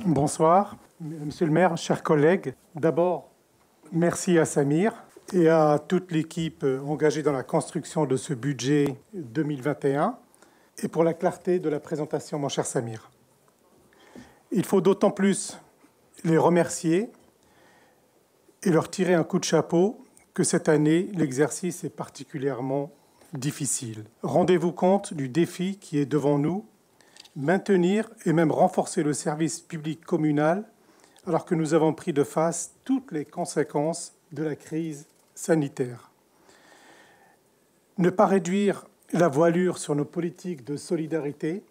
Bonsoir, Monsieur le maire, chers collègues. D'abord, merci à Samir et à toute l'équipe engagée dans la construction de ce budget 2021 et pour la clarté de la présentation, mon cher Samir. Il faut d'autant plus les remercier et leur tirer un coup de chapeau que cette année, l'exercice est particulièrement difficile. Rendez-vous compte du défi qui est devant nous, maintenir et même renforcer le service public communal alors que nous avons pris de face toutes les conséquences de la crise sanitaire. Ne pas réduire la voilure sur nos politiques de solidarité.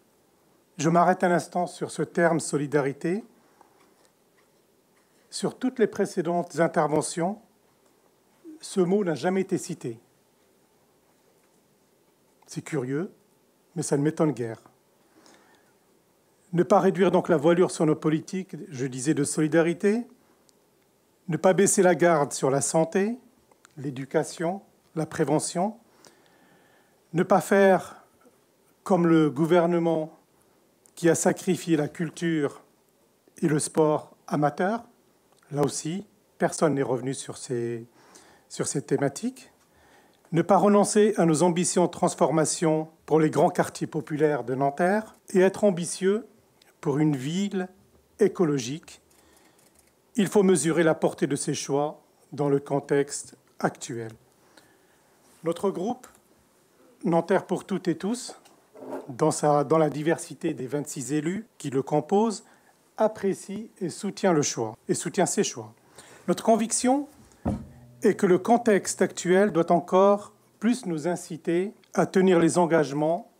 Je m'arrête un instant sur ce terme solidarité. Sur toutes les précédentes interventions, ce mot n'a jamais été cité. C'est curieux, mais ça ne m'étonne guère. Ne pas réduire donc la voilure sur nos politiques, je disais, de solidarité. Ne pas baisser la garde sur la santé, l'éducation, la prévention. Ne pas faire comme le gouvernement qui a sacrifié la culture et le sport amateur. Là aussi, personne n'est revenu sur ces thématiques. Ne pas renoncer à nos ambitions de transformation pour les grands quartiers populaires de Nanterre et être ambitieux pour une ville écologique. Il faut mesurer la portée de ces choix dans le contexte actuel. Notre groupe, Nanterre pour toutes et tous, dans la diversité des 26 élus qui le composent, apprécie et soutient le choix, et soutient ces choix. Notre conviction est que le contexte actuel doit encore plus nous inciter à tenir les engagements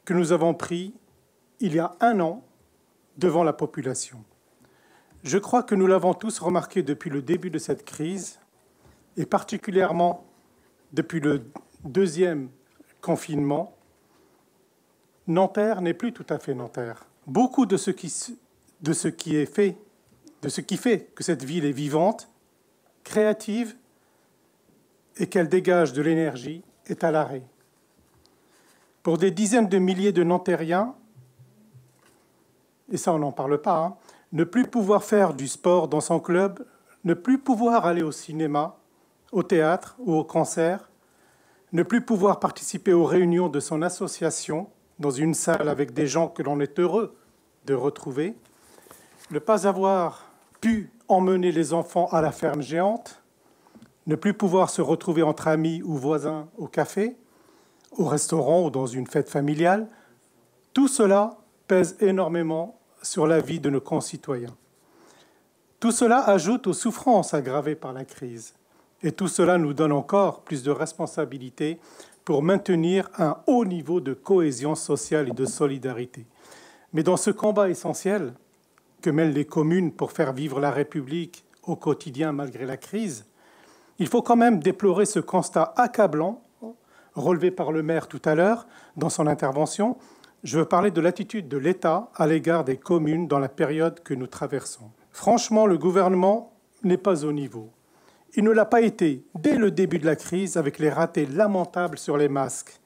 que nous avons pris il y a un an devant la population. Je crois que nous l'avons tous remarqué depuis le début de cette crise, et particulièrement depuis le deuxième confinement, Nanterre n'est plus tout à fait Nanterre. Beaucoup de ce qui fait que cette ville est vivante, créative et qu'elle dégage de l'énergie est à l'arrêt. Pour des dizaines de milliers de Nantériens, et ça on n'en parle pas, ne plus pouvoir faire du sport dans son club, ne plus pouvoir aller au cinéma, au théâtre ou au concert, ne plus pouvoir participer aux réunions de son association dans une salle avec des gens que l'on est heureux de retrouver, ne pas avoir pu emmener les enfants à la ferme géante, ne plus pouvoir se retrouver entre amis ou voisins au café, au restaurant ou dans une fête familiale, tout cela pèse énormément sur la vie de nos concitoyens. Tout cela ajoute aux souffrances aggravées par la crise. Et tout cela nous donne encore plus de responsabilités pour maintenir un haut niveau de cohésion sociale et de solidarité. Mais dans ce combat essentiel que mènent les communes pour faire vivre la République au quotidien malgré la crise, il faut quand même déplorer ce constat accablant, relevé par le maire tout à l'heure dans son intervention. Je veux parler de l'attitude de l'État à l'égard des communes dans la période que nous traversons. Franchement, le gouvernement n'est pas au niveau. Il ne l'a pas été dès le début de la crise avec les ratés lamentables sur les masques.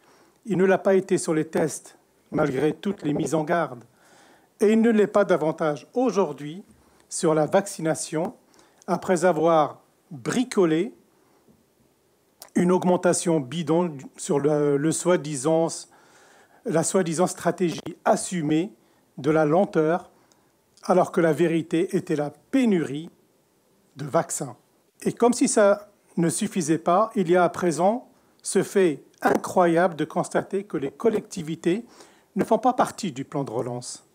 Il ne l'a pas été sur les tests, malgré toutes les mises en garde. Et il ne l'est pas davantage aujourd'hui sur la vaccination, après avoir bricolé une augmentation bidon sur la soi-disant stratégie assumée de la lenteur, alors que la vérité était la pénurie de vaccins. Et comme si ça ne suffisait pas, il y a à présent ce fait incroyable de constater que les collectivités ne font pas partie du plan de relance.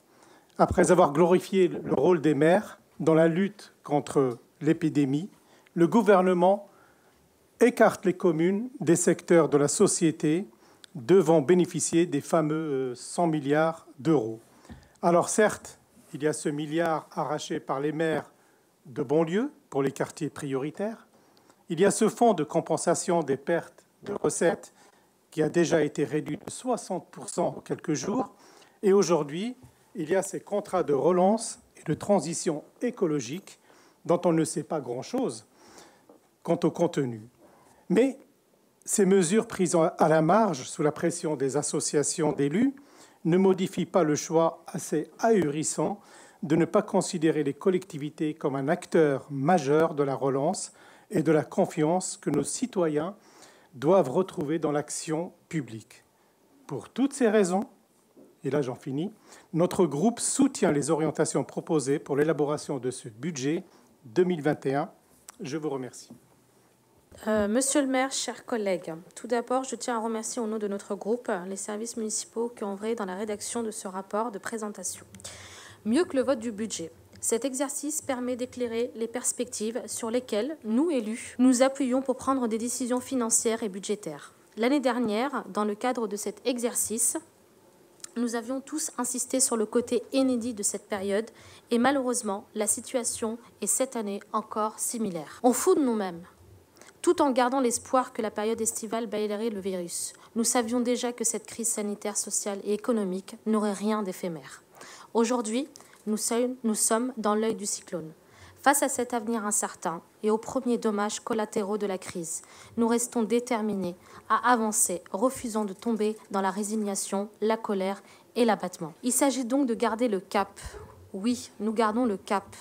Après avoir glorifié le rôle des maires dans la lutte contre l'épidémie, le gouvernement écarte les communes des secteurs de la société devant bénéficier des fameux 100 milliards d'euros. Alors certes, il y a ce milliard arraché par les maires de banlieue pour les quartiers prioritaires. Il y a ce fonds de compensation des pertes de recettes qui a déjà été réduit de 60% en quelques jours. Et aujourd'hui, il y a ces contrats de relance et de transition écologique dont on ne sait pas grand-chose quant au contenu. Mais ces mesures prises à la marge sous la pression des associations d'élus ne modifient pas le choix assez ahurissant de ne pas considérer les collectivités comme un acteur majeur de la relance et de la confiance que nos citoyens doivent retrouver dans l'action publique. Pour toutes ces raisons, et là j'en finis, notre groupe soutient les orientations proposées pour l'élaboration de ce budget 2021. Je vous remercie. Monsieur le maire, chers collègues, tout d'abord, je tiens à remercier au nom de notre groupe les services municipaux qui ont œuvré dans la rédaction de ce rapport de présentation. Mieux que le vote du budget, cet exercice permet d'éclairer les perspectives sur lesquelles nous, élus, nous appuyons pour prendre des décisions financières et budgétaires. L'année dernière, dans le cadre de cet exercice, nous avions tous insisté sur le côté inédit de cette période et malheureusement, la situation est cette année encore similaire. On fout de nous-mêmes, tout en gardant l'espoir que la période estivale balayerait le virus. Nous savions déjà que cette crise sanitaire, sociale et économique n'aurait rien d'éphémère. Aujourd'hui, nous sommes dans l'œil du cyclone. Face à cet avenir incertain et aux premiers dommages collatéraux de la crise, nous restons déterminés à avancer, refusant de tomber dans la résignation, la colère et l'abattement. Il s'agit donc de garder le cap. Oui, nous gardons le cap.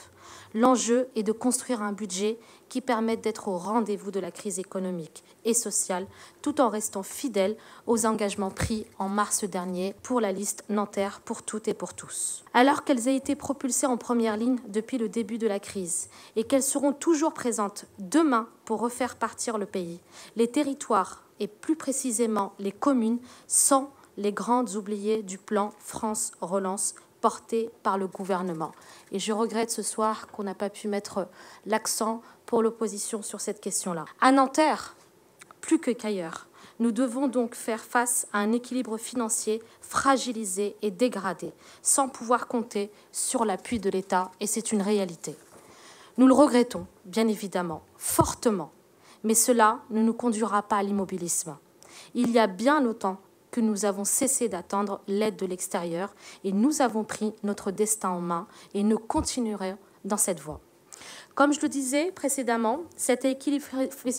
L'enjeu est de construire un budget qui permette d'être au rendez-vous de la crise économique et sociale, tout en restant fidèle aux engagements pris en mars dernier pour la liste Nanterre pour toutes et pour tous. Alors qu'elles aient été propulsées en première ligne depuis le début de la crise et qu'elles seront toujours présentes demain pour refaire partir le pays, les territoires et plus précisément les communes sont les grandes oubliées du plan France Relance porté par le gouvernement. Et je regrette ce soir qu'on n'a pas pu mettre l'accent pour l'opposition sur cette question-là. À Nanterre, plus que qu'ailleurs, nous devons donc faire face à un équilibre financier fragilisé et dégradé, sans pouvoir compter sur l'appui de l'État, et c'est une réalité. Nous le regrettons, bien évidemment, fortement, mais cela ne nous conduira pas à l'immobilisme. Il y a bien longtemps que nous avons cessé d'attendre l'aide de l'extérieur et nous avons pris notre destin en main et nous continuerons dans cette voie. Comme je le disais précédemment, cet équilibre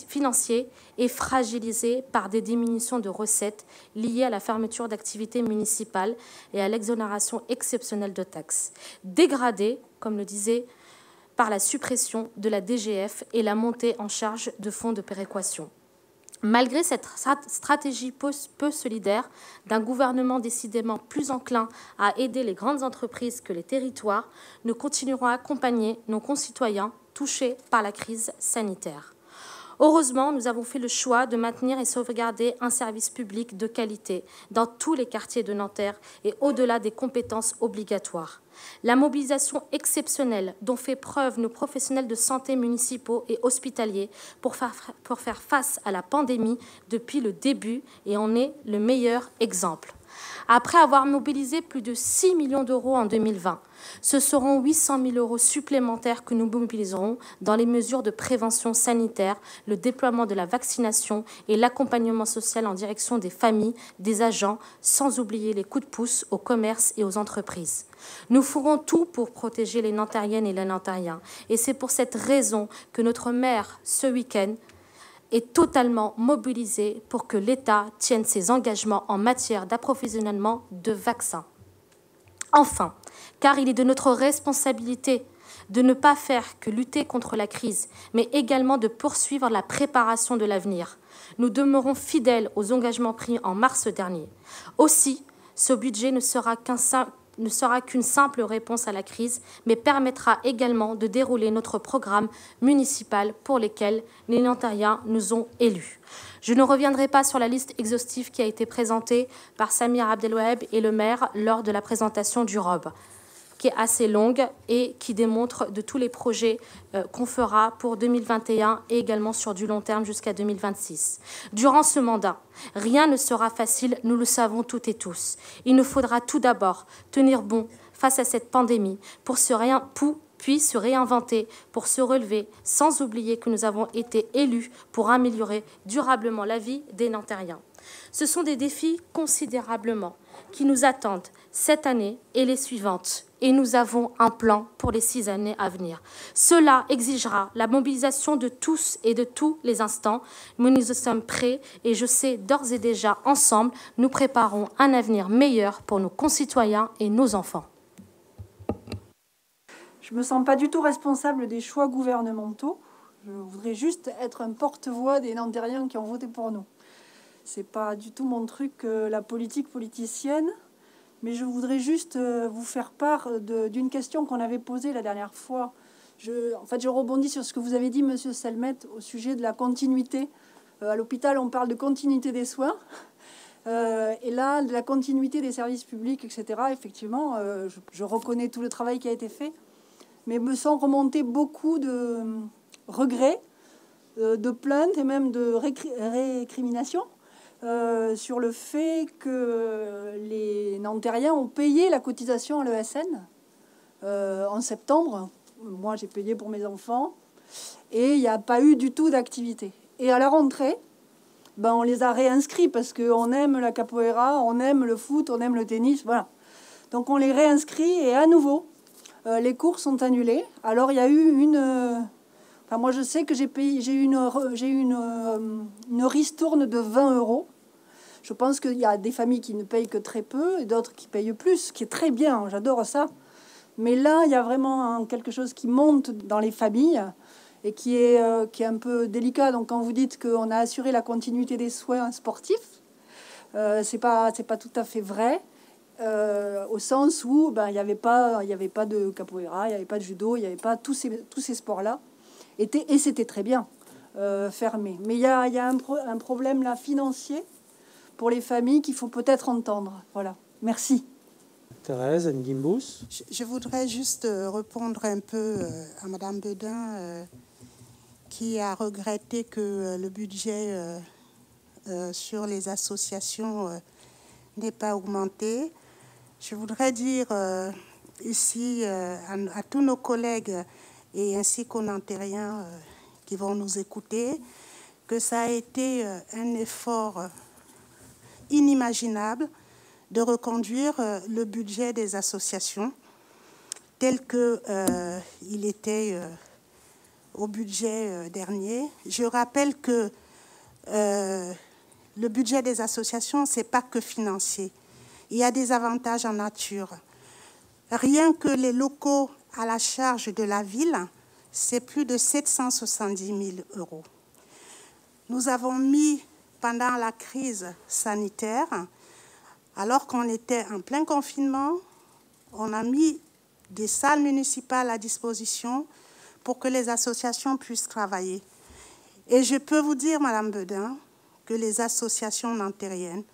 financier est fragilisé par des diminutions de recettes liées à la fermeture d'activités municipales et à l'exonération exceptionnelle de taxes, dégradé, comme le disait, par la suppression de la DGF et la montée en charge de fonds de péréquation. Malgré cette stratégie peu solidaire d'un gouvernement décidément plus enclin à aider les grandes entreprises que les territoires, nous continuerons à accompagner nos concitoyens touchés par la crise sanitaire. Heureusement, nous avons fait le choix de maintenir et sauvegarder un service public de qualité dans tous les quartiers de Nanterre et au-delà des compétences obligatoires. La mobilisation exceptionnelle dont fait preuve nos professionnels de santé municipaux et hospitaliers pour faire face à la pandémie depuis le début et en est le meilleur exemple. Après avoir mobilisé plus de 6 millions d'euros en 2020, ce seront 800 000 euros supplémentaires que nous mobiliserons dans les mesures de prévention sanitaire, le déploiement de la vaccination et l'accompagnement social en direction des familles, des agents, sans oublier les coups de pouce aux commerces et aux entreprises. Nous ferons tout pour protéger les Nantériennes et les Nantériens. Et c'est pour cette raison que notre maire, ce week-end, est totalement mobilisé pour que l'État tienne ses engagements en matière d'approvisionnement de vaccins. Enfin, car il est de notre responsabilité de ne pas faire que lutter contre la crise, mais également de poursuivre la préparation de l'avenir. Nous demeurons fidèles aux engagements pris en mars dernier. Aussi, ce budget ne sera qu'une simple réponse à la crise, mais permettra également de dérouler notre programme municipal pour lequel les Nantériens nous ont élus. Je ne reviendrai pas sur la liste exhaustive qui a été présentée par Samir Abdelwaheb et le maire lors de la présentation du ROB, qui est assez longue et qui démontre de tous les projets qu'on fera pour 2021 et également sur du long terme jusqu'à 2026. Durant ce mandat, rien ne sera facile, nous le savons toutes et tous. Il nous faudra tout d'abord tenir bon face à cette pandémie puis se réinventer pour se relever, sans oublier que nous avons été élus pour améliorer durablement la vie des Nantériens. Ce sont des défis considérablement qui nous attendent cette année et les suivantes. Et nous avons un plan pour les 6 années à venir. Cela exigera la mobilisation de tous et de tous les instants. Mais nous sommes prêts et je sais d'ores et déjà, ensemble, nous préparons un avenir meilleur pour nos concitoyens et nos enfants. Je ne me sens pas du tout responsable des choix gouvernementaux. Je voudrais juste être un porte-voix des Nantériens qui ont voté pour nous. Ce n'est pas du tout mon truc, la politique politicienne. Mais je voudrais juste vous faire part d'une question qu'on avait posée la dernière fois. En fait, je rebondis sur ce que vous avez dit, Monsieur Selmet, au sujet de la continuité. À l'hôpital, on parle de continuité des soins. Et là, de la continuité des services publics, etc. Effectivement, je reconnais tout le travail qui a été fait. Mais me sont remontés beaucoup de regrets, de plaintes et même de récriminations sur le fait que les Nantériens ont payé la cotisation à l'ESN en septembre. Moi, j'ai payé pour mes enfants et il n'y a pas eu du tout d'activité. Et à la rentrée, on les a réinscrits parce qu'on aime la capoeira, on aime le foot, on aime le tennis, voilà. Donc on les réinscrit et à nouveau, les cours sont annulés. Alors il y a eu moi je sais que j'ai eu une ristourne de 20 €. Je pense qu'il y a des familles qui ne payent que très peu et d'autres qui payent plus, ce qui est très bien, j'adore ça. Mais là, il y a vraiment quelque chose qui monte dans les familles et qui est un peu délicat. Donc quand vous dites qu'on a assuré la continuité des soins sportifs, c'est pas tout à fait vrai, au sens où il n'y avait pas de capoeira, il n'y avait pas de judo, il n'y avait pas tous ces sports-là. Et c'était très bien fermé. Mais il y a un problème là financier pour les familles qu'il faut peut-être entendre. Voilà. Merci. Thérèse Nguimbous. Je voudrais juste répondre un peu à Madame Bedin qui a regretté que le budget sur les associations n'ait pas augmenté. Je voudrais dire ici à tous nos collègues et ainsi qu'aux Nantériens qui vont nous écouter que ça a été un effort inimaginable de reconduire le budget des associations tel qu'il était au budget dernier. Je rappelle que le budget des associations, ce n'est pas que financier. Il y a des avantages en nature. Rien que les locaux à la charge de la ville, c'est plus de 770 000 €. Nous avons mis, pendant la crise sanitaire, alors qu'on était en plein confinement, on a mis des salles municipales à disposition pour que les associations puissent travailler. Et je peux vous dire, Madame Bedin, que les associations nantériennes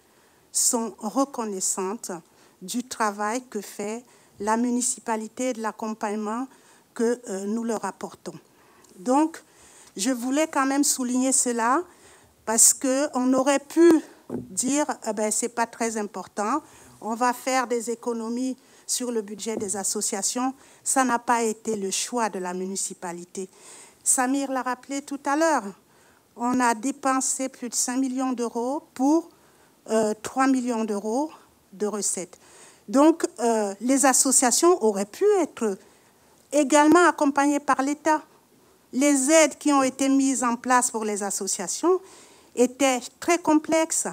sont reconnaissantes du travail que fait la municipalité et de l'accompagnement que nous leur apportons. Donc, je voulais quand même souligner cela parce qu'on aurait pu dire c'est pas très important, on va faire des économies sur le budget des associations. Ça n'a pas été le choix de la municipalité. Samir l'a rappelé tout à l'heure, on a dépensé plus de 5 millions d'euros pour 3 millions d'euros de recettes. Donc, les associations auraient pu être également accompagnées par l'État. Les aides qui ont été mises en place pour les associations étaient très complexes.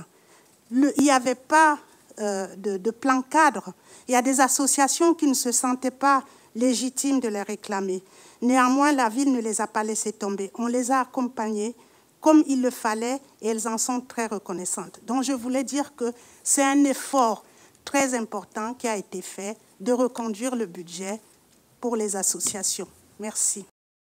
Il n'y avait pas de plan cadre. Il y a des associations qui ne se sentaient pas légitimes de les réclamer. Néanmoins, la ville ne les a pas laissées tomber. On les a accompagnées comme il le fallait et elles en sont très reconnaissantes. Donc, je voulais dire que c'est un effort très important qui a été fait de reconduire le budget pour les associations. Merci.